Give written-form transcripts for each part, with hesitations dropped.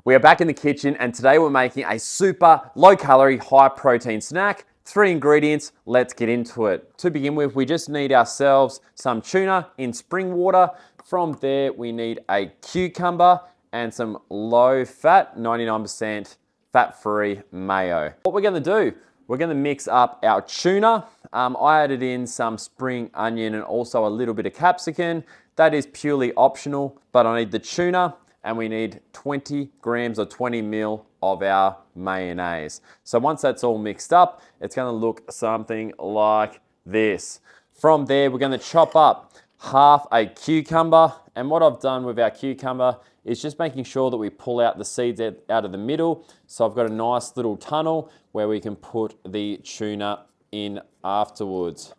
We are back in the kitchen and today we're making a super low calorie, high protein snack. 3 ingredients, let's get into it. To begin with, we just need ourselves some tuna in spring water. From there, we need a cucumber and some low fat, 99% fat-free mayo. What we're gonna do, we're gonna mix up our tuna. I added in some spring onion and also a little bit of capsicum. That is purely optional, but I need the tuna and we need 20 grams or 20 mil of our mayonnaise. So once that's all mixed up, it's gonna look something like this. From there, we're gonna chop up half a cucumber. And what I've done with our cucumber is just making sure that we pull out the seeds out of the middle. So I've got a nice little tunnel where we can put the tuna in afterwards.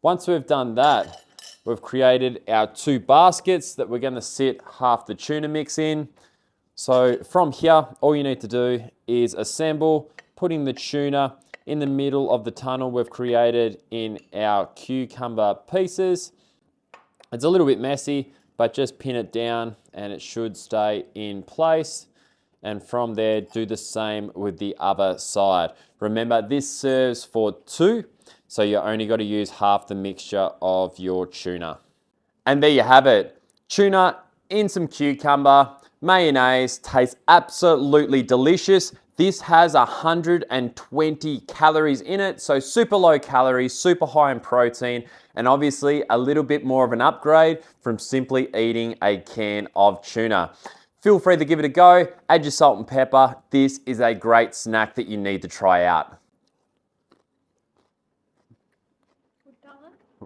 Once we've done that, we've created our 2 baskets that we're gonna sit half the tuna mix in. So from here, all you need to do is assemble, putting the tuna in the middle of the tunnel we've created in our cucumber pieces. It's a little bit messy, but just pin it down and it should stay in place. And from there, do the same with the other side. Remember, this serves for 2, so you only got to use half the mixture of your tuna. And there you have it. Tuna in some cucumber, mayonnaise, tastes absolutely delicious. This has 120 calories in it, so super low calories, super high in protein, and obviously a little bit more of an upgrade from simply eating a can of tuna. Feel free to give it a go, add your salt and pepper. This is a great snack that you need to try out.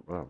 Wow.